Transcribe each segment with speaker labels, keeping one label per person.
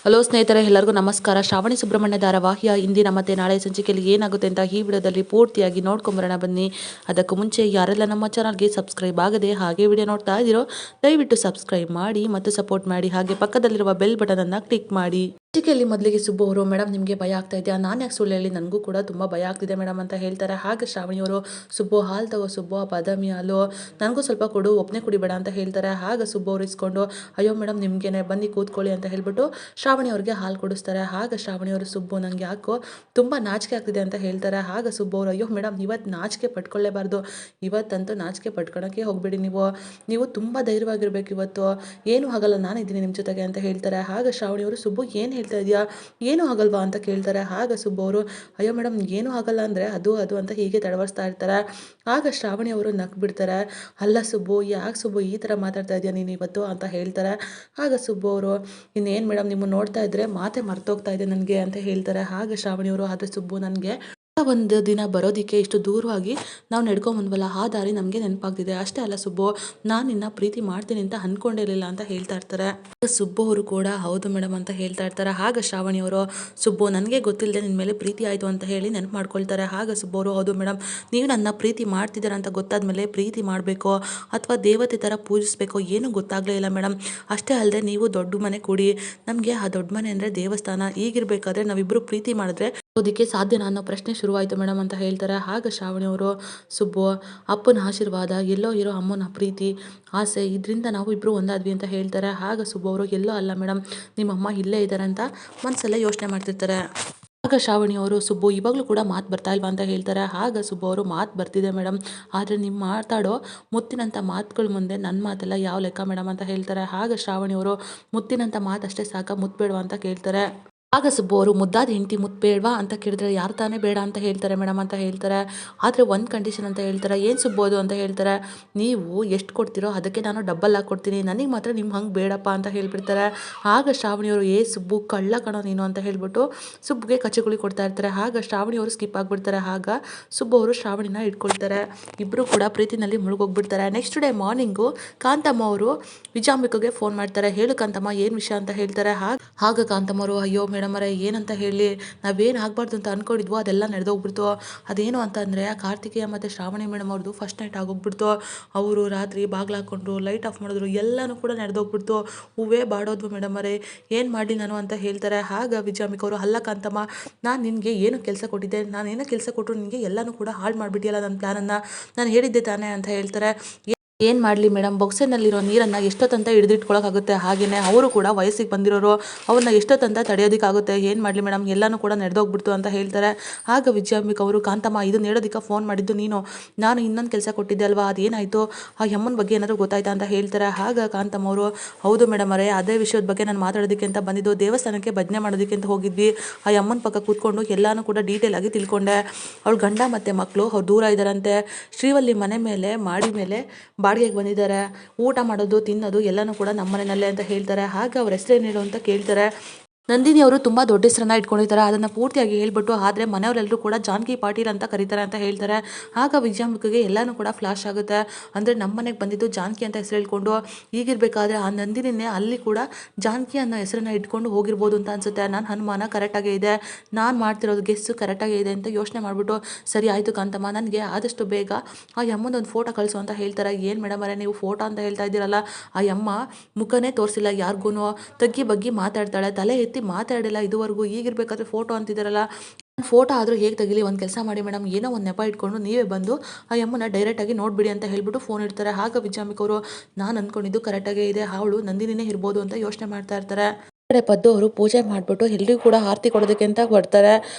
Speaker 1: Hello ಸ್ನೇಹಿತರೆ, ಎಲ್ಲರಿಗೂ ನಮಸ್ಕಾರ. ಶ್ರಾವಣಿ ಸುಬ್ರಹ್ಮಣ್ಯ ಧಾರಾವಾಹಿಯ ಇಂದಿನ ಮತ್ತು ನಾಳೆ ಸಂಚಿಕೆಯಲ್ಲಿ ಏನಾಗುತ್ತೆ ಅಂತ ಈ ವಿಡಿಯೋದಲ್ಲಿ ಪೂರ್ತಿಯಾಗಿ ನೋಡ್ಕೊಂಬರೋಣ ಬನ್ನಿ. ಅದಕ್ಕೂ ಮುಂಚೆ ಯಾರೆಲ್ಲ ನಮ್ಮ ಚಾನಲ್ಗೆ ಸಬ್ಸ್ಕ್ರೈಬ್ ಆಗದೆ ಹಾಗೆ ವಿಡಿಯೋ ನೋಡ್ತಾ ಇದ್ದೀರೋ ದಯವಿಟ್ಟು ಸಬ್ಸ್ಕ್ರೈಬ್ ಮಾಡಿ ಮತ್ತು ಸಪೋರ್ಟ್ ಮಾಡಿ. ಹಾಗೆ ಪಕ್ಕದಲ್ಲಿರುವ ಬೆಲ್ ಬಟನ್ ಅನ್ನು ಕ್ಲಿಕ್ ಮಾಡಿ. ಸಂಚಿಕೆಯಲ್ಲಿ ಮೊದಲಿಗೆ ಸುಬ್ಬು ಅವರು, ಮೇಡಮ್ ನಿಮಗೆ ಭಯ ಆಗ್ತಾ ಇದೆಯಾ? ನಾನು ಯಾಕೆ ಸುಳ್ಳು ಹೇಳಿ, ನನಗೂ ಕೂಡ ತುಂಬ ಭಯ ಆಗ್ತಿದೆ ಮೇಡಮ್ ಅಂತ ಹೇಳ್ತಾರೆ. ಹಾಗೆ ಶ್ರಾವಣಿಯವರು, ಸುಬ್ಬು ಹಾಲು ತಗೋ ಸುಬ್ಬು, ಬಾದಾಮಿ ಹಾಲು ನನಗೂ ಸ್ವಲ್ಪ ಕೊಡು, ಒಬ್ಬನೇ ಕುಡಿಬೇಡ ಅಂತ ಹೇಳ್ತಾರೆ. ಆಗ ಸುಬ್ಬು ಅವರು ಇಸ್ಕೊಂಡು, ಅಯ್ಯೋ ಮೇಡಮ್ ನಿಮಗೇನೆ, ಬನ್ನಿ ಕೂತ್ಕೊಳ್ಳಿ ಅಂತ ಹೇಳ್ಬಿಟ್ಟು ಶ್ರಾವಣಿ ಅವ್ರಿಗೆ ಹಾಲು ಕೊಡಿಸ್ತಾರೆ. ಆಗ ಶ್ರಾವಣಿಯವರು, ಸುಬ್ಬು ನನಗೆ ಯಾಕೋ ತುಂಬ ನಾಚಿಕೆ ಆಗ್ತಿದೆ ಅಂತ ಹೇಳ್ತಾರೆ. ಆಗ ಸುಬ್ಬು ಅವರು, ಅಯ್ಯೋ ಮೇಡಮ್ ಇವತ್ತು ನಾಚಿಕೆ ಪಟ್ಕೊಳ್ಳೇಬಾರ್ದು, ಇವತ್ತಂತೂ ನಾಚಿಕೆ ಪಟ್ಕೊಳಕ್ಕೆ ಹೋಗ್ಬೇಡಿ, ನೀವು ತುಂಬ ಧೈರ್ಯವಾಗಿರ್ಬೇಕು, ಇವತ್ತು ಏನು ಆಗಲ್ಲ, ನಾನಿದ್ದೀನಿ ನಿಮ್ಮ ಜೊತೆಗೆ ಅಂತ ಹೇಳ್ತಾರೆ. ಆಗ ಶ್ರಾವಣಿಯವರು, ಸುಬ್ಬು ಏನು ಹೇಳ್ತಾ ಇದೆಯಾ, ಏನೂ ಆಗಲ್ವಾ ಅಂತ ಕೇಳ್ತಾರೆ. ಆಗ ಸುಬ್ಬು ಅವರು, ಅಯ್ಯೋ ಮೇಡಮ್ ಏನೂ ಆಗಲ್ಲ ಅಂದರೆ ಅದು ಅದು ಅಂತ ಹೀಗೆ ತಡವರಿಸ್ತಾ ಇರ್ತಾರೆ. ಆಗ ಶ್ರಾವಣಿ ಅವರು ನಕ್ ಬಿಡ್ತಾರೆ. ಅಲ್ಲ ಸುಬ್ಬು, ಯಾಕೆ ಸುಬ್ಬು ಈ ಥರ ಮಾತಾಡ್ತಾ ಇದೆಯಾ ನೀನು ಇವತ್ತು ಅಂತ ಹೇಳ್ತಾರೆ. ಆಗ ಸುಬ್ಬು ಅವರು, ಇನ್ನೇನು ಮೇಡಮ್ ನಿಮ್ಮನ್ನು ನೋಡ್ತಾ ಇದ್ರೆ ಮಾತೆ ಮರ್ತೋಗ್ತಾ ಇದೆ ನನಗೆ ಅಂತ ಹೇಳ್ತಾರೆ. ಆಗ ಶ್ರಾವಣಿಯವರು, ಆದರೆ ಸುಬ್ಬು ನನಗೆ ಒಂದು ದಿನ ಬರೋದಕ್ಕೆ ಇಷ್ಟು ದೂರವಾಗಿ ನಾವು ನಡ್ಕೊಂಬಂದ್ವಲ್ಲ, ಆ ದಾರಿ ನಮಗೆ ನೆನಪಾಗ್ತಿದೆ ಅಷ್ಟೇ. ಅಲ್ಲ ಸುಬ್ಬು, ನಾನು ನಿನ್ನ ಪ್ರೀತಿ ಮಾಡ್ತೀನಿ ಅಂತ ಅಂದ್ಕೊಂಡಿರಲಿಲ್ಲ ಅಂತ ಹೇಳ್ತಾ ಇರ್ತಾರೆ. ಸುಬ್ಬು ಅವರು ಕೂಡ ಹೌದು ಮೇಡಮ್ ಅಂತ ಹೇಳ್ತಾ ಇರ್ತಾರೆ. ಆಗ ಶ್ರಾವಣಿಯವರು, ಸುಬ್ಬು ನನಗೆ ಗೊತ್ತಿಲ್ಲದೆ ನಿನ್ನ ಮೇಲೆ ಪ್ರೀತಿ ಆಯಿತು ಅಂತ ಹೇಳಿ ನೆನಪು ಮಾಡ್ಕೊಳ್ತಾರೆ. ಆಗ ಸುಬ್ಬು ಅವರು, ಹೌದು ಮೇಡಮ್, ನೀವು ನನ್ನ ಪ್ರೀತಿ ಮಾಡ್ತಿದ್ದೀರ ಅಂತ ಗೊತ್ತಾದ ಮೇಲೆ ಪ್ರೀತಿ ಮಾಡಬೇಕೋ ಅಥವಾ ದೇವತೆ ಥರ ಪೂಜಿಸಬೇಕೋ ಏನೂ ಗೊತ್ತಾಗಲೇ ಇಲ್ಲ ಮೇಡಮ್. ಅಷ್ಟೇ ಅಲ್ಲದೆ ನೀವು ದೊಡ್ಡ ಮನೆ ಕೊಡಿ, ನಮಗೆ ಆ ದೊಡ್ಡ ಮನೆ ಅಂದರೆ ದೇವಸ್ಥಾನ, ಈಗಿರಬೇಕಾದ್ರೆ ನಾವಿಬ್ಬರು ಪ್ರೀತಿ ಮಾಡಿದ್ರೆ ಅದಕ್ಕೆ ಸಾಧ್ಯನಾ ಅನ್ನೋ ಪ್ರಶ್ನೆ ಶುರುವಾಯಿತು ಮೇಡಮ್ ಅಂತ ಹೇಳ್ತಾರೆ. ಆಗ ಶ್ರಾವಣಿಯವರು, ಸುಬ್ಬು ಅಪ್ಪನ ಆಶೀರ್ವಾದ, ಎಲ್ಲೋ ಇರೋ ಅಮ್ಮನ ಪ್ರೀತಿ ಆಸೆ, ಇದರಿಂದ ನಾವು ಇಬ್ಬರು ಒಂದಾದ್ವಿ ಅಂತ ಹೇಳ್ತಾರೆ. ಆಗ ಸುಬ್ಬು ಅವರು, ಎಲ್ಲೋ ಅಲ್ಲ ಮೇಡಮ್, ನಿಮ್ಮಮ್ಮ ಇಲ್ಲೇ ಇದ್ದಾರೆ ಅಂತ ಮನಸ್ಸಲ್ಲೇ ಯೋಚನೆ ಮಾಡ್ತಿರ್ತಾರೆ. ಆಗ ಶ್ರಾವಣಿಯವರು, ಸುಬ್ಬು ಇವಾಗಲೂ ಕೂಡ ಮಾತು ಬರ್ತಾ ಇಲ್ವಾ ಅಂತ ಹೇಳ್ತಾರೆ. ಆಗ ಸುಬ್ಬು ಅವರು, ಮಾತು ಬರ್ತಿದೆ ಮೇಡಮ್, ಆದರೆ ನಿಮ್ಮ ಮಾತಾಡೋ ಮುತ್ತಿನಂಥ ಮಾತುಗಳ ಮುಂದೆ ನನ್ನ ಮಾತೆಲ್ಲ ಯಾವ ಲೆಕ್ಕ ಮೇಡಮ್ ಅಂತ ಹೇಳ್ತಾರೆ. ಆಗ ಶ್ರಾವಣಿಯವರು, ಮುತ್ತಿನಂಥ ಮಾತು ಅಷ್ಟೇ ಸಾಕ, ಮುತ್ಬೇಡವಾ ಅಂತ ಕೇಳ್ತಾರೆ. ಆಗ ಸುಬ್ಬು ಅವರು, ಮುದ್ದಾದ ಹೆಂಡತಿ ಮುತ್ಬೇಡವಾ ಅಂತ ಕೇಳಿದ್ರೆ ಯಾರು ತಾನೇ ಬೇಡ ಅಂತ ಹೇಳ್ತಾರೆ ಮೇಡಮ್ ಅಂತ ಹೇಳ್ತಾರೆ. ಆದರೆ ಒಂದು ಕಂಡೀಷನ್ ಅಂತ ಹೇಳ್ತಾರೆ. ಏನು ಸುಬ್ಬು ಅದು ಅಂತ ಹೇಳ್ತಾರೆ. ನೀವು ಎಷ್ಟು ಕೊಡ್ತೀರೋ ಅದಕ್ಕೆ ನಾನು ಡಬ್ಬಲ್ ಆಗಿ ಕೊಡ್ತೀನಿ, ನನಗೆ ಮಾತ್ರ ನಿಮ್ಮ ಹಂಗೆ ಬೇಡಪ್ಪ ಅಂತ ಹೇಳ್ಬಿಡ್ತಾರೆ. ಆಗ ಶ್ರಾವಣಿಯವರು, ಸುಬ್ಬು ಕಳ್ಳ ಕಣೋ ನೀನು ಅಂತ ಹೇಳ್ಬಿಟ್ಟು ಸುಬ್ಬುಗೆ ಕಚಗುಳಿ ಕೊಡ್ತಾ ಇರ್ತಾರೆ. ಆಗ ಶ್ರಾವಣಿಯವರು ಸ್ಕಿಪ್ ಆಗಿಬಿಡ್ತಾರೆ. ಆಗ ಸುಬ್ಬು ಅವರು ಶ್ರಾವಣಿನ ಇಟ್ಕೊಳ್ತಾರೆ. ಇಬ್ಬರು ಕೂಡ ಪ್ರೀತಿನಲ್ಲಿ ಮುಳುಗೋಗ್ಬಿಡ್ತಾರೆ. ನೆಕ್ಸ್ಟ್ ಡೇ ಮಾರ್ನಿಂಗು ಕಾಂತಮ್ಮ ಅವರು ವಿಜಾಂಬಿಕೆಗೆ ಫೋನ್ ಮಾಡ್ತಾರೆ. ಹೇಳು ಕಾಂತಮ್ಮ, ಏನು ವಿಷಯ ಅಂತ ಹೇಳ್ತಾರೆ. ಆಗ ಕಾಂತಮ್ಮ ಅವರು, ಅಯ್ಯೋ ಮೇಡಮ್ ಅವರೇ ಏನಂತ ಹೇಳಿ, ನಾವೇನು ಆಗಬಾರ್ದು ಅಂತ ಅಂದ್ಕೊಂಡಿದ್ವೋ ಅದೆಲ್ಲ ನಡೆದೋಗ್ಬಿಡ್ತು. ಅದೇನು ಅಂತಂದರೆ ಕಾರ್ತಿಕೇಯ ಮತ್ತು ಶ್ರಾವಣಿ ಮೇಡಮ್ ಅವ್ರದ್ದು ಫಸ್ಟ್ ನೈಟ್ ಆಗೋಗ್ಬಿಡ್ತು. ಅವರು ರಾತ್ರಿ ಬಾಗಿಲು ಹಾಕ್ಕೊಂಡ್ರು, ಲೈಟ್ ಆಫ್ ಮಾಡಿದ್ರು, ಎಲ್ಲನೂ ಕೂಡ ನಡೆದೋಗ್ಬಿಡ್ತು. ಹೂವೇ ಬಾಡೋದ್ವು ಮೇಡಮ್ ಅವರೇ, ಏನು ಮಾಡಲಿ ನಾನು ಅಂತ ಹೇಳ್ತಾರೆ. ಆಗ ವಿಜಯಾಂಬಿಕೆ ಅವರು, ಅಲ್ಲ ಕಾಂತಮ್ಮ, ನಾನು ನಿನಗೆ ಏನು ಕೆಲಸ ಕೊಟ್ಟಿದ್ದೆ, ನಾನು ಏನೋ ಕೆಲಸ ಕೊಟ್ಟರು ನಿನಗೆ ಎಲ್ಲನೂ ಕೂಡ ಹಾಳು ಮಾಡಿಬಿಟ್ಟಿಯಲ್ಲ ನನ್ನ ಪ್ಲ್ಯಾನನ್ನು, ನಾನು ಹೇಳಿದ್ದೆ ತಾನೇ ಅಂತ ಹೇಳ್ತಾರೆ. ಏನು ಮಾಡಲಿ ಮೇಡಮ್, ಬೊಕ್ಸೆನಲ್ಲಿರೋ ನೀರನ್ನು ಎಷ್ಟೊತ್ತಂತ ಹಿಡಿದಿಟ್ಕೊಳ್ಳೋಕ್ಕಾಗುತ್ತೆ, ಹಾಗೆಯೇ ಅವರು ಕೂಡ ವಯಸ್ಸಿಗೆ ಬಂದಿರೋರು, ಅವ್ರನ್ನ ಎಷ್ಟೊತ್ತಂತ ತಡೆಯೋದಕ್ಕಾಗುತ್ತೆ, ಏನು ಮಾಡಲಿ ಮೇಡಮ್, ಎಲ್ಲನೂ ಕೂಡ ನಡೆದೋಗ್ಬಿಡ್ತು ಅಂತ ಹೇಳ್ತಾರೆ. ಆಗ ವಿಜಯಾಂಬಿಕೆ ಅವರು, ಕಾಂತಮ್ಮ ಇದನ್ನು ಹೇಳೋದಕ್ಕೆ ಫೋನ್ ಮಾಡಿದ್ದು ನೀನು, ನಾನು ಇನ್ನೊಂದು ಕೆಲಸ ಕೊಟ್ಟಿದ್ದೆ ಅಲ್ವಾ, ಅದೇನಾಯಿತು, ಆ ಅಮ್ಮನ ಬಗ್ಗೆ ಏನಾದರೂ ಗೊತ್ತಾಯ್ತಾ ಅಂತ ಹೇಳ್ತಾರೆ. ಆಗ ಕಾಂತಮ್ಮ ಅವರು, ಹೌದು ಮೇಡಮ್ ಅವರೇ, ಅದೇ ವಿಷಯದ ಬಗ್ಗೆ ನಾನು ಮಾತಾಡೋದಕ್ಕೆ ಅಂತ ಬಂದಿದ್ದು, ದೇವಸ್ಥಾನಕ್ಕೆ ಭಜನೆ ಮಾಡೋದಕ್ಕೆ ಅಂತ ಹೋಗಿದ್ವಿ, ಆ ಅಮ್ಮನ ಪಕ್ಕ ಕೂತ್ಕೊಂಡು ಎಲ್ಲನೂ ಕೂಡ ಡೀಟೇಲ್ ಆಗಿ ತಿಳ್ಕೊಂಡೆ. ಅವಳು ಗಂಡ ಮತ್ತು ಮಕ್ಕಳು ಅವ್ರು ದೂರ ಇದ್ದಾರಂತೆ, ಶ್ರೀವಲ್ಲಿ ಮನೆ ಮೇಲೆ ಮಾಡಿ ಮೇಲೆ ಬಾಡಿಗೆಗೆ ಬಂದಿದ್ದಾರೆ, ಊಟ ಮಾಡೋದು ತಿನ್ನೋದು ಎಲ್ಲನೂ ಕೂಡ ನಮ್ಮ ಮನೆಯಲ್ಲೇ ಅಂತ ಹೇಳ್ತಾರೆ. ಆಗ ಅವ್ರ ಹೆಸರೇನು ಹೇಳು ಅಂತ ಕೇಳ್ತಾರೆ. ನಂದಿನಿ ಅವರು ತುಂಬ ದೊಡ್ಡ ಹೆಸರನ್ನ ಇಟ್ಕೊಂಡಿರ್ತಾರೆ, ಅದನ್ನು ಪೂರ್ತಿಯಾಗಿ ಹೇಳ್ಬಿಟ್ಟು, ಆದರೆ ಮನೆಯವರೆಲ್ಲರೂ ಕೂಡ ಜಾನಕಿ ಪಾಟೀಲ್ ಅಂತ ಕರೀತಾರೆ ಅಂತ ಹೇಳ್ತಾರೆ. ಆಗ ವಿಜಯಾಂಬಿಕೆಗೆ ಎಲ್ಲನೂ ಕೂಡ ಫ್ಲಾಶ್ ಆಗುತ್ತೆ. ಅಂದರೆ ನಮ್ಮ ಮನೆಗೆ ಬಂದಿದ್ದು ಜಾನಕಿ ಅಂತ ಹೆಸರು ಹೇಳ್ಕೊಂಡು, ಈಗಿರಬೇಕಾದ್ರೆ ಆ ನಂದಿನಿನೇ ಅಲ್ಲಿ ಕೂಡ ಜಾನಕಿ ಅನ್ನೋ ಹೆಸರನ್ನ ಇಟ್ಕೊಂಡು ಹೋಗಿರ್ಬೋದು ಅಂತ ಅನಿಸುತ್ತೆ. ನನ್ನ ಅನುಮಾನ ಕರೆಕ್ಟಾಗೇ ಇದೆ, ನಾನು ಮಾಡ್ತಿರೋದು ಗೆಸ್ಸು ಕರೆಕ್ಟಾಗೇ ಇದೆ ಅಂತ ಯೋಚನೆ ಮಾಡಿಬಿಟ್ಟು, ಸರಿ ಆಯಿತು ಕಾಂತಮ್ಮ, ನನಗೆ ಆದಷ್ಟು ಬೇಗ ಆ ಅಮ್ಮನೊಂದು ಫೋಟೋ ಕಳಿಸು ಅಂತ ಹೇಳ್ತಾರೆ. ಏನು ಮೇಡಮ್ ಅವರೇ ನೀವು ಫೋಟೋ ಅಂತ ಹೇಳ್ತಾ ಇದ್ದೀರಲ್ಲ, ಆ ಅಮ್ಮ ಮುಖನೇ ತೋರಿಸಿಲ್ಲ ಯಾರಿಗೂ, ತಗ್ಗಿ ಬಗ್ಗಿ ಮಾತಾಡ್ತಾಳೆ, ತಲೆ ಎತ್ತಿ ಮಾತಾಡಿಲ್ಲ ಇದುವರೆಗೂ, ಈಗಿರಬೇಕಾದ್ರೆ ಫೋಟೋ ಅಂತಿದ್ದಾರಲ್ಲ, ಫೋಟೋ ಆದರೂ ಹೇಗೆ ತೆಗಿಲಿ, ಒಂದು ಕೆಲಸ ಮಾಡಿ ಮೇಡಮ್, ಏನೋ ಒಂದು ನೆಪ ಇಟ್ಕೊಂಡು ನೀವೇ ಬಂದು ಆ ಅಮ್ಮನ ಡೈರೆಕ್ಟಾಗಿ ನೋಡಿಬಿಡಿ ಅಂತ ಹೇಳ್ಬಿಟ್ಟು ಫೋನ್ ಇಡ್ತಾರೆ. ಆಗ ವಿಜಯಾಂಬಿಕೆ ಅವರು, ನಾನು ಅಂದ್ಕೊಂಡಿದ್ದು ಕರೆಕ್ಟಾಗೇ ಇದೆ, ಅವಳು ನಂದಿನಿನೇ ಇರ್ಬೋದು ಅಂತ ಯೋಚನೆ ಮಾಡ್ತಾ ಇರ್ತಾರೆ. ಕಡೆ ಪದ್ದು ಅವರು ಪೂಜೆ ಮಾಡಿಬಿಟ್ಟು ಎಲ್ರಿಗೂ ಕೂಡ ಆರತಿ ಕೊಡೋದಕ್ಕೆ ಅಂತ ಬರ್ತಾರೆ.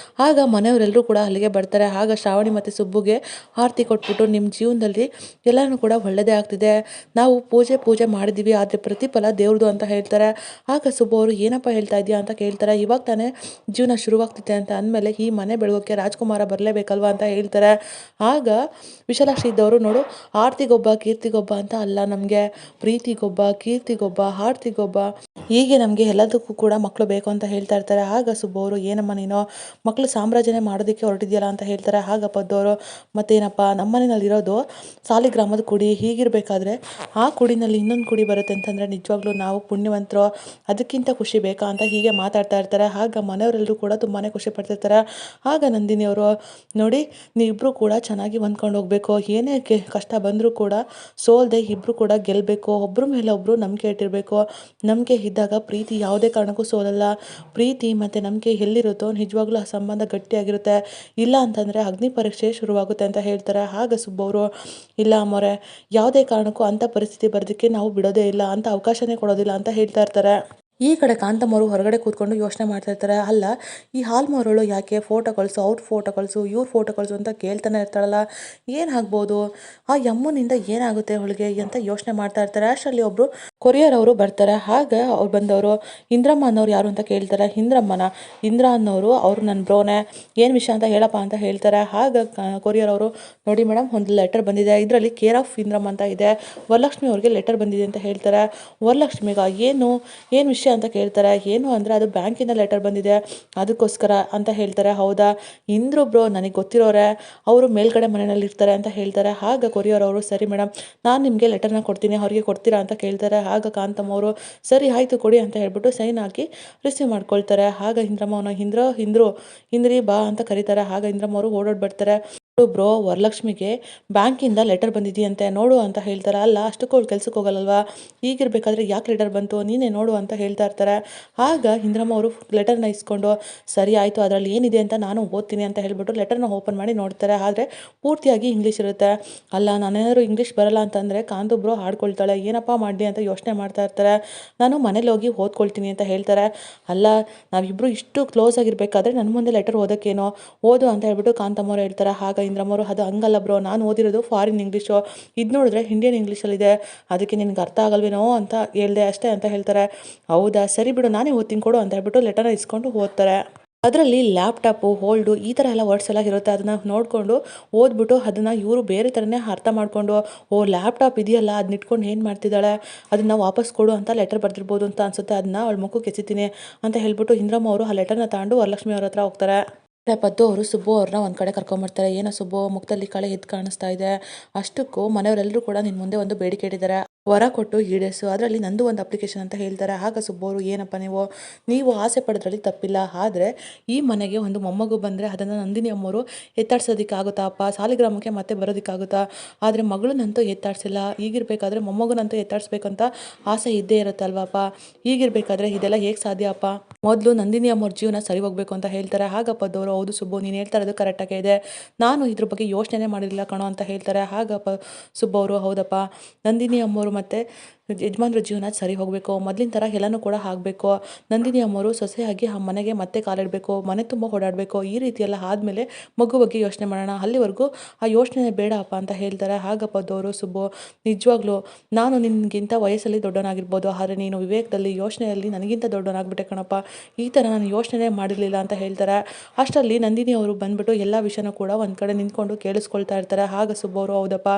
Speaker 1: ಆಗ ಮನೆಯವರೆಲ್ಲರೂ ಕೂಡ ಅಲ್ಲಿಗೆ ಬರ್ತಾರೆ. ಆಗ ಶ್ರಾವಣಿ ಮತ್ತು ಸುಬ್ಬುಗೆ ಆರತಿ ಕೊಟ್ಬಿಟ್ಟು, ನಿಮ್ಮ ಜೀವನದಲ್ಲಿ ಎಲ್ಲನೂ ಕೂಡ ಒಳ್ಳೆಯದೇ ಆಗ್ತಿದೆ, ನಾವು ಪೂಜೆ ಮಾಡಿದ್ದೀವಿ, ಆದರೆ ಪ್ರತಿಫಲ ದೇವ್ರದು ಅಂತ ಹೇಳ್ತಾರೆ. ಆಗ ಸುಬ್ಬು ಅವರು, ಏನಪ್ಪ ಹೇಳ್ತಾ ಇದೆಯಾ ಅಂತ ಕೇಳ್ತಾರೆ. ಇವಾಗ ತಾನೇ ಜೀವನ ಶುರುವಾಗ್ತಿದೆ ಅಂತ ಅಂದಮೇಲೆ ಈ ಮನೆ ಬೆಳಗೋಕ್ಕೆ ರಾಜ್ಕುಮಾರ ಬರಲೇಬೇಕಲ್ವಾ ಅಂತ ಹೇಳ್ತಾರೆ. ಆಗ ವಿಶಾಲಾಕ್ಷಿ ಇದ್ದವರು, ನೋಡು, ಆರತಿಗೊಬ್ಬ ಕೀರ್ತಿಗೊಬ್ಬ ಅಂತ ಅಲ್ಲ, ನಮಗೆ ಪ್ರೀತಿಗೊಬ್ಬ, ಕೀರ್ತಿಗೊಬ್ಬ, ಆರತಿಗೊಬ್ಬ, ಹೀಗೆ ನಮಗೆ ಎಲ್ಲದಕ್ಕೂ
Speaker 2: ಓದೋದಕ್ಕೂ ಕೂಡ ಮಕ್ಕಳು ಬೇಕು ಅಂತ ಹೇಳ್ತಾ ಇರ್ತಾರೆ. ಆಗ ಸುಬ್ಬು ಅವರು ಏನಮ್ಮ ನೀನು ಮಕ್ಕಳು ಸಾಮ್ರಾಜ್ಯನೇ ಮಾಡೋದಕ್ಕೆ ಹೊರಟಿದ್ಯಲ್ಲ ಅಂತ ಹೇಳ್ತಾರೆ. ಆಗ ಪದ್ದು ಅವರು ಮತ್ತೇನಪ್ಪ ನಮ್ಮನೇನಲ್ಲಿ ಇರೋದು ಸಾಲಿಗ್ರಾಮದ ಕುಡಿ, ಹೀಗಿರಬೇಕಾದ್ರೆ ಆ ಕುಡಿನಲ್ಲಿ ಇನ್ನೊಂದು ಕುಡಿ ಬರುತ್ತೆ ಅಂತಂದರೆ ನಿಜವಾಗ್ಲೂ ನಾವು ಪುಣ್ಯವಂತರು, ಅದಕ್ಕಿಂತ ಖುಷಿ ಬೇಕಾ ಅಂತ ಹೀಗೆ ಮಾತಾಡ್ತಾ ಇರ್ತಾರೆ. ಆಗ ಮನೆಯವರೆಲ್ಲರೂ ಕೂಡ ತುಂಬಾ ಖುಷಿ ಪಡ್ತಿರ್ತಾರೆ. ಆಗ ನಂದಿನಿ ಅವರು ನೋಡಿ ನೀವಿಬ್ಬರು ಕೂಡ ಚೆನ್ನಾಗಿ ಹೊಂದ್ಕೊಂಡು ಹೋಗಬೇಕು, ಏನೇ ಕಷ್ಟ ಬಂದರೂ ಕೂಡ ಸೋಲ್ದೆ ಇಬ್ಬರು ಕೂಡ ಗೆಲ್ಲಬೇಕು, ಒಬ್ಬರ ಮೇಲೆ ಒಬ್ಬರು ನಂಬಿಕೆ ಇಟ್ಟಿರಬೇಕು. ನಂಬಿಕೆ ಇದ್ದಾಗ ಪ್ರೀತಿ ಯಾವುದೇ ಕಾರಣಕ್ಕೂ ಸೋಲಲ್ಲ. ಪ್ರೀತಿ ಮತ್ತು ನಂಬಿಕೆ ಎಲ್ಲಿರುತ್ತೋ ನಿಜವಾಗ್ಲೂ ಆ ಸಂಬಂಧ ಗಟ್ಟಿಯಾಗಿರುತ್ತೆ. ಇಲ್ಲ ಅಂತಂದರೆ ಅಗ್ನಿ ಪರೀಕ್ಷೆ ಶುರುವಾಗುತ್ತೆ ಅಂತ ಹೇಳ್ತಾರೆ. ಆಗ ಸುಬ್ಬವರು ಇಲ್ಲ ಅಮ್ಮೋರೆ, ಯಾವುದೇ ಕಾರಣಕ್ಕೂ ಅಂಥ ಪರಿಸ್ಥಿತಿ ಬರೋದಕ್ಕೆ ನಾವು ಬಿಡೋದೇ ಇಲ್ಲ, ಅಂಥ ಅವಕಾಶನೇ ಕೊಡೋದಿಲ್ಲ ಅಂತ ಹೇಳ್ತಾ ಇರ್ತಾರೆ. ಈ ಕಡೆ ಕಾಂತಮ್ಮವರು ಹೊರಗಡೆ ಕೂತ್ಕೊಂಡು ಯೋಚನೆ ಮಾಡ್ತಾ ಇರ್ತಾರೆ. ಅಲ್ಲ, ಈ ಹಾಲ್ಮೋರಳು ಯಾಕೆ ಫೋಟೋ ಕಳಿಸು, ಅವ್ರ ಫೋಟೋ ಕಳಿಸು, ಇವ್ರ ಫೋಟೋ ಕಳಿಸು ಅಂತ ಕೇಳ್ತಾನೆ ಇರ್ತಾಳಲ್ಲ, ಏನಾಗ್ಬೋದು, ಆ ಯಮ್ಮನಿಂದ ಏನಾಗುತ್ತೆ ಅವಳಿಗೆ ಅಂತ ಯೋಚನೆ ಮಾಡ್ತಾ ಇರ್ತಾರೆ. ಅಷ್ಟರಲ್ಲಿ ಒಬ್ಬರು ಕೊರಿಯರ್ ಅವರು ಬರ್ತಾರೆ. ಆಗ ಅವ್ರು ಬಂದವರು ಇಂದ್ರಮ್ಮ ಅನ್ನೋರು ಯಾರು ಅಂತ ಕೇಳ್ತಾರೆ. ಇಂದ್ರ ಅನ್ನೋರು ಅವ್ರು ನನ್ನ ಬ್ರೋನೆ, ಏನು ವಿಷಯ ಅಂತ ಹೇಳಪ್ಪ ಅಂತ ಹೇಳ್ತಾರೆ. ಆಗ ಕೊರಿಯರ್ ಅವರು ನೋಡಿ ಮೇಡಮ್, ಒಂದು ಲೆಟರ್ ಬಂದಿದೆ, ಇದರಲ್ಲಿ ಕೇರ್ ಆಫ್ ಇಂದ್ರಮ್ಮ ಅಂತ ಇದೆ, ವರಲಕ್ಷ್ಮಿ ಅವ್ರಿಗೆ ಲೆಟರ್ ಬಂದಿದೆ ಅಂತ ಹೇಳ್ತಾರೆ. ವರಲಕ್ಷ್ಮಿಗ ಏನು ವಿಷಯ ಅಂತ ಕೇಳ್ತಾರೆ. ಏನು ಅಂದರೆ ಅದು ಬ್ಯಾಂಕಿಂದ ಲೆಟರ್ ಬಂದಿದೆ ಅದಕ್ಕೋಸ್ಕರ ಅಂತ ಹೇಳ್ತಾರೆ. ಹೌದಾ, ಇಂದ್ರು ಬ್ರೋ ನನಗೆ ಗೊತ್ತಿರೋರೆ, ಅವರು ಮೇಲ್ಗಡೆ ಮನೆಯಲ್ಲಿ ಇರ್ತಾರೆ ಅಂತ ಹೇಳ್ತಾರೆ. ಆಗ ಕೊರಿಯರ್ ಅವರು ಸರಿ ಮೇಡಮ್, ನಾನು ನಿಮಗೆ ಲೆಟರ್ನ ಕೊಡ್ತೀನಿ, ಅವ್ರಿಗೆ ಕೊಡ್ತೀರಾ ಅಂತ ಕೇಳ್ತಾರೆ. ಆಗ ಕಾಂತಮ್ಮ ಅವರು ಸರಿ ಆಯಿತು ಕೊಡಿ ಅಂತ ಹೇಳ್ಬಿಟ್ಟು ಸೈನ್ ಹಾಕಿ ರಿಸೀವ್ ಮಾಡ್ಕೊಳ್ತಾರೆ. ಆಗ ಇಂದ್ರಮ್ಮನ ಇಂದ್ರಿ ಬಾ ಅಂತ ಕರೀತಾರೆ. ಆಗ ಇಂದ್ರಮ್ಮ ಅವರು ಓಡೋಡ್ ಬರ್ತಾರೆ. ಬ್ರೋ, ವರಲಕ್ಷ್ಮಿಗೆ ಬ್ಯಾಂಕಿಂದ ಲೆಟರ್ ಬಂದಿದೆಯಂತೆ, ನೋಡು ಅಂತ ಹೇಳ್ತಾರೆ. ಅಲ್ಲ, ಅಷ್ಟಕ್ಕೂ ಅವ್ಳು ಕೆಲ್ಸಕ್ಕೆ ಹೋಗಲ್ಲಲ್ವಾ, ಈಗಿರ್ಬೇಕಾದ್ರೆ ಯಾಕೆ ಲೆಟರ್ ಬಂತು, ನೀನೇ ನೋಡು ಅಂತ ಹೇಳ್ತಾ ಇರ್ತಾರೆ. ಆಗ ಇಂದ್ರಮ್ಮ ಅವರು ಲೆಟರ್ನ ಇಸ್ಕೊಂಡು ಸರಿ ಆಯಿತು, ಅದರಲ್ಲಿ ಏನಿದೆ ಅಂತ ನಾನು ಓದ್ತೀನಿ ಅಂತ ಹೇಳ್ಬಿಟ್ಟು ಲೆಟರ್ನ ಓಪನ್ ಮಾಡಿ ನೋಡ್ತಾರೆ. ಆದರೆ ಪೂರ್ತಿಯಾಗಿ ಇಂಗ್ಲೀಷ್ ಇರುತ್ತೆ. ಅಲ್ಲ, ನಾನೇನಾದ್ರು ಇಂಗ್ಲೀಷ್ ಬರಲ್ಲ ಅಂತಂದರೆ ಕಾಂತು ಬ್ರೋ ಹಾಡ್ಕೊಳ್ತಾಳೆ, ಏನಪ್ಪ ಮಾಡಲಿ ಅಂತ ಯೋಚನೆ ಮಾಡ್ತಾ ಇರ್ತಾರೆ. ನಾನು ಮನೇಲಿ ಹೋಗಿ ಓದ್ಕೊಳ್ತೀನಿ ಅಂತ ಹೇಳ್ತಾರೆ. ಅಲ್ಲ, ನಾವಿಬ್ಬರು ಇಷ್ಟು ಕ್ಲೋಸ್ ಆಗಿರ್ಬೇಕಾದ್ರೆ ನನ್ನ ಮುಂದೆ ಲೆಟರ್ ಓದೋಕ್ಕೇನೋ, ಓದು ಅಂತ ಹೇಳ್ಬಿಟ್ಟು ಕಾಂತಮ್ಮವ್ರು ಹೇಳ್ತಾರೆ. ಆಗ ಇಂದ್ರಮ್ಮವರು ಅದು ಹಂಗಲ್ಲ ಬ್ರೋ, ನಾನು ಓದಿರೋದು ಫಾರಿನ್ ಇಂಗ್ಲೀಷು, ಇದು ನೋಡಿದ್ರೆ ಇಂಡಿಯನ್ ಇಂಗ್ಲೀಷಲ್ಲಿದೆ, ಅದಕ್ಕೆ ನಿನ್ಗೆ ಅರ್ಥ ಆಗಲ್ವೇನೋ ಅಂತ ಹೇಳ್ದೆ ಅಷ್ಟೇ ಅಂತ ಹೇಳ್ತಾರೆ. ಹೌದಾ, ಸರಿ ಬಿಡು, ನಾನೇ ಓದ್ತೀನಿ ಕೊಡು ಅಂತ ಹೇಳ್ಬಿಟ್ಟು ಲೆಟರ್ನ ಇಸ್ಕೊಂಡು ಓದ್ತಾರೆ. ಅದರಲ್ಲಿ ಲ್ಯಾಪ್ಟಾಪು, ಹೋಲ್ಡು ಈ ಥರ ಎಲ್ಲ ವರ್ಡ್ಸ್ ಎಲ್ಲ ಇರುತ್ತೆ. ಅದನ್ನು ನೋಡಿಕೊಂಡು ಓದ್ಬಿಟ್ಟು ಅದನ್ನು ಇವರು ಬೇರೆ ಥರನೇ ಅರ್ಥ ಮಾಡಿಕೊಂಡು, ಓ ಲ್ಯಾಪ್ಟಾಪ್ ಇದೆಯಲ್ಲ, ಅದನ್ನ ಇಟ್ಕೊಂಡು ಏನು ಮಾಡ್ತಿದ್ದಾಳೆ, ಅದನ್ನು ವಾಪಸ್ ಕೊಡು ಅಂತ ಲೆಟರ್ ಬರ್ದಿರ್ಬೋದು ಅಂತ ಅನ್ಸುತ್ತೆ, ಅದನ್ನ ಅವಳ ಮುಖಕ್ಕೆ ಎಸಿತೀನಿ ಅಂತ ಹೇಳ್ಬಿಟ್ಟು ಇಂದ್ರಮ್ಮ ಅವರು ಆ ಲೆಟರ್ನ ತಗೊಂಡು ವರಲಕ್ಷ್ಮಿ ಅವ್ರ ಹತ್ರ ಹೋಗ್ತಾರೆ. ಪದ್ದು ಅವರು ಸುಬ್ಬು ಅವ್ರನ್ನ ಒಂದು ಕಡೆ ಕರ್ಕೊಂಬರ್ತಾರೆ. ಏನೋ ಸುಬ್ಬು, ಮುಖದಲ್ಲಿ ಕಳೆ ಎದ್ದು ಕಾಣಿಸ್ತಾ ಇದೆ, ಅಷ್ಟಕ್ಕೂ ಮನೆಯವರೆಲ್ಲರೂ ಕೂಡ ನಿನ್ನ ಮುಂದೆ ಒಂದು ಬೇಡಿಕೆ ಇಟ್ಟಿದ್ದಾರೆ, ವರ ಕೊಟ್ಟು ಈಡೇರಿಸು, ಅದರಲ್ಲಿ ನಂದು ಒಂದು ಅಪ್ಲಿಕೇಶನ್ ಅಂತ ಹೇಳ್ತಾರೆ. ಆಗ ಸುಬ್ಬು ಅವರು ಏನಪ್ಪ ನೀವು ಆಸೆ ಪಡೋದ್ರಲ್ಲಿ ತಪ್ಪಿಲ್ಲ, ಆದರೆ ಈ ಮನೆಗೆ ಒಂದು ಮೊಮ್ಮಗು ಬಂದರೆ ಅದನ್ನು ನಂದಿನಿ ಅಮ್ಮವರು ಎತ್ತಾಡ್ಸೋದಕ್ಕಾಗುತ್ತಾ ಅಪ್ಪ, ಸಾಲಿಗ್ರಾಮಕ್ಕೆ ಮತ್ತೆ ಬರೋದಕ್ಕಾಗುತ್ತಾ, ಆದರೆ ಮಗಳನ್ನಂತೂ ಎತ್ತಾಡ್ಸಿಲ್ಲ, ಈಗಿರ್ಬೇಕಾದ್ರೆ ಮೊಮ್ಮಗನಂತೂ ಎತ್ತಾಡ್ಸ್ಬೇಕಂತ ಆಸೆ ಇದ್ದೇ ಇರುತ್ತಲ್ವಪ್ಪ, ಈಗಿರ್ಬೇಕಾದ್ರೆ ಇದೆಲ್ಲ ಹೇಗೆ ಸಾಧ್ಯ ಅಪ್ಪ, ಮೊದಲು ನಂದಿನಿ ಅಮ್ಮವ್ರ ಜೀವನ ಸರಿ ಹೋಗ್ಬೇಕು ಅಂತ ಹೇಳ್ತಾರೆ. ಆಗ ಪದ್ದವರು ಹೌದು ಸುಬ್ಬು, ನೀನು ಹೇಳ್ತಾ ಇರೋದು ಕರೆಕ್ಟಾಗೇ ಇದೆ, ನಾನು ಇದ್ರ ಬಗ್ಗೆ ಯೋಚನೆ ಮಾಡಿರಲಿಲ್ಲ ಕಣೋ ಅಂತ ಹೇಳ್ತಾರೆ. ಆಗ ಸುಬ್ಬು ಅವರು ಹೌದಪ್ಪ, ನಂದಿನಿ ಅಮ್ಮವರು ಮತ್ತು ಯಜಮಾನ್ರ ಜೀವನ ಸರಿ ಹೋಗಬೇಕು, ಮೊದಲಿನ ಥರ ಎಲ್ಲನೂ ಕೂಡ ಆಗಬೇಕು, ನಂದಿನಿ ಅಮ್ಮವರು ಸೊಸೆಯಾಗಿ ಆ ಮನೆಗೆ ಮತ್ತೆ ಕಾಲಿಡಬೇಕು, ಮನೆ ತುಂಬ ಓಡಾಡಬೇಕು, ಈ ರೀತಿ ಎಲ್ಲ ಆದಮೇಲೆ ಮಗು ಬಗ್ಗೆ ಯೋಚನೆ ಮಾಡೋಣ, ಅಲ್ಲಿವರೆಗೂ ಆ ಯೋಚನೆ ಬೇಡ ಅಪ್ಪ ಅಂತ ಹೇಳ್ತಾರೆ. ಆಗ ಪದ್ದವರು ಸುಬ್ಬು, ನಿಜವಾಗ್ಲೂ ನಾನು ನಿನಗಿಂತ ವಯಸ್ಸಲ್ಲಿ ದೊಡ್ಡವನಾಗಿರ್ಬೋದು, ಆದರೆ ನೀನು ವಿವೇಕದಲ್ಲಿ ಯೋಚನೆಯಲ್ಲಿ ನನಗಿಂತ ದೊಡ್ಡವನಾಗ್ಬಿಟ್ಟೆ ಕಣಪ್ಪ, ಈ ಥರ ನಾನು ಯೋಚನೆ ಮಾಡಿರಲಿಲ್ಲ ಅಂತ ಹೇಳ್ತಾರೆ. ಅಷ್ಟರಲ್ಲಿ ನಂದಿನಿ ಅವರು ಬಂದ್ಬಿಟ್ಟು ಎಲ್ಲ ವಿಷಯನೂ ಕೂಡ ಒಂದು ಕಡೆ ನಿಂತ್ಕೊಂಡು ಕೇಳಿಸ್ಕೊಳ್ತಾ ಇರ್ತಾರೆ. ಆಗ ಸುಬ್ಬು ಅವರು ಹೌದಪ್ಪ,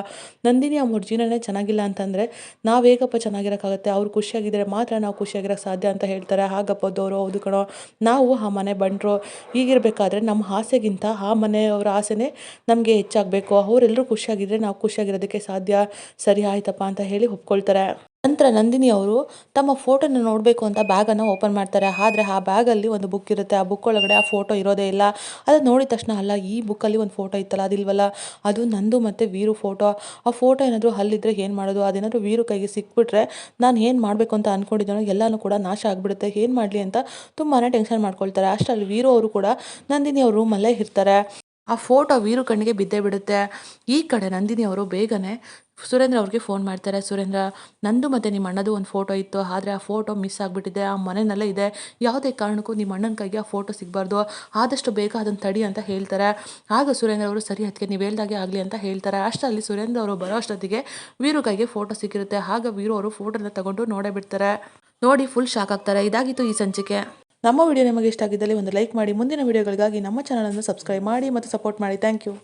Speaker 2: ನಂದಿನಿ ಅಮ್ಮವ್ರ ಜೀವನನೇ ಚೆನ್ನಾಗಿಲ್ಲ ಅಂತಂದರೆ ನಾವೇಗಪ್ಪ ಚೆನ್ನಾಗಿರೋಕ್ಕಾಗುತ್ತೆ, ಅವ್ರು ಖುಷಿಯಾಗಿದ್ದರೆ ಮಾತ್ರ ನಾವು ಖುಷಿಯಾಗಿರೋಕ್ಕೆ ಸಾಧ್ಯ ಅಂತ ಹೇಳ್ತಾರೆ. ಆಗ ಪದ್ದವರು ಹೌದು ಕಣೋ, ನಾವು ಆ ಮನೆ ಬಂಟರು, ಹೀಗಿರಬೇಕಾದ್ರೆ ನಮ್ಮ ಆಸೆಗಿಂತ ಆ ಮನೆಯವರ ಆಸೆನೇ ನಮಗೆ ಹೆಚ್ಚಾಗಬೇಕು, ಅವರೆಲ್ಲರೂ ಖುಷಿಯಾಗಿದ್ದರೆ ನಾವು ಖುಷಿಯಾಗಿರೋದಕ್ಕೆ ಸಾಧ್ಯ, ಸರಿ ಆಯ್ತಪ್ಪ ಅಂತ ಹೇಳಿ ಒಪ್ಕೊಳ್ತಾರೆ. ನಂತರ ನಂದಿನಿ ಅವರು ತಮ್ಮ ಫೋಟೋನ ನೋಡಬೇಕು ಅಂತ ಬ್ಯಾಗನ್ನು ಓಪನ್ ಮಾಡ್ತಾರೆ. ಆದರೆ ಆ ಬ್ಯಾಗಲ್ಲಿ ಒಂದು ಬುಕ್ ಇರುತ್ತೆ, ಆ ಬುಕ್ ಒಳಗಡೆ ಆ ಫೋಟೋ ಇರೋದೇ ಇಲ್ಲ. ಅದು ನೋಡಿದ ತಕ್ಷಣ ಅಲ್ಲ, ಈ ಬುಕ್ಕಲ್ಲಿ ಒಂದು ಫೋಟೋ ಇತ್ತಲ್ಲ ಅದಿಲ್ವಲ್ಲ, ಅದು ನಂದು ಮತ್ತು ವೀರು ಫೋಟೋ, ಆ ಫೋಟೋ ಏನಾದರೂ ಅಲ್ಲಿದ್ದರೆ ಏನು ಮಾಡೋದು, ಅದೇನಾದರೂ ವೀರು ಕೈಗೆ ಸಿಕ್ಬಿಟ್ರೆ ನಾನು ಏನು ಮಾಡಬೇಕು ಅಂತ ಅಂದ್ಕೊಂಡಿದ್ದಾನೋ ಎಲ್ಲನೂ ಕೂಡ ನಾಶ ಆಗಿಬಿಡುತ್ತೆ, ಏನು ಮಾಡಲಿ ಅಂತ ತುಂಬಾ ಟೆನ್ಷನ್ ಮಾಡ್ಕೊಳ್ತಾರೆ. ಅಷ್ಟರಲ್ಲಿ ವೀರು ಅವರು ಕೂಡ ನಂದಿನಿ ಅವ್ರ ರೂಮಲ್ಲೇ ಇರ್ತಾರೆ. ಆ ಫೋಟೋ ವೀರು ಕಣ್ಣಿಗೆ ಬಿದ್ದೇ ಬಿಡುತ್ತೆ. ಈ ಕಡೆ ನಂದಿನಿ ಅವರು ಬೇಗನೆ ಸುರೇಂದ್ರ ಅವ್ರಿಗೆ ಫೋನ್ ಮಾಡ್ತಾರೆ. ಸುರೇಂದ್ರ, ನಂದು ಮತ್ತು ನಿಮ್ಮ ಅಣ್ಣದು ಒಂದು ಫೋಟೋ ಇತ್ತು, ಆದರೆ ಆ ಫೋಟೋ ಮಿಸ್ ಆಗಿಬಿಟ್ಟಿದೆ, ಆ ಮನೆಯಲ್ಲೇ ಇದೆ, ಯಾವುದೇ ಕಾರಣಕ್ಕೂ ನಿಮ್ಮ ಅಣ್ಣನ ಕೈಗೆ ಆ ಫೋಟೋ ಸಿಗಬಾರ್ದು, ಆದಷ್ಟು ಬೇಗ ಅದನ್ನು ತಡಿ ಅಂತ ಹೇಳ್ತಾರೆ. ಆಗ ಸುರೇಂದ್ರ ಅವರು ಸರಿ ಅದಕ್ಕೆ ನೀವು ಹೇಳ್ದಾಗೆ ಆಗಲಿ ಅಂತ ಹೇಳ್ತಾರೆ. ಅಷ್ಟರಲ್ಲಿ ಸುರೇಂದ್ರ ಅವರು ಬರೋ ಅಷ್ಟೊತ್ತಿಗೆ ವೀರು ಕೈಗೆ ಫೋಟೋ ಸಿಕ್ಕಿರುತ್ತೆ. ಆಗ ವೀರು ಅವರು ಫೋಟೋನ ತಗೊಂಡು ನೋಡೇ ಬಿಡ್ತಾರೆ. ನೋಡಿ ಫುಲ್ ಶಾಕ್ ಆಗ್ತಾರೆ. ಇದಾಗಿತ್ತು ಈ ಸಂಚಿಕೆ. ನಮ್ಮ ವಿಡಿಯೋ ನಿಮಗೆ ಇಷ್ಟ ಆಗಿದ್ದಲ್ಲಿ ಒಂದು ಲೈಕ್ ಮಾಡಿ, ಮುಂದಿನ ವಿಡಿಯೋಗಳಿಗಾಗಿ ನಮ್ಮ ಚಾನಲನ್ನು ಸಬ್ಸ್ಕ್ರೈಬ್ ಮಾಡಿ ಮತ್ತು ಸಪೋರ್ಟ್ ಮಾಡಿ. Thank you.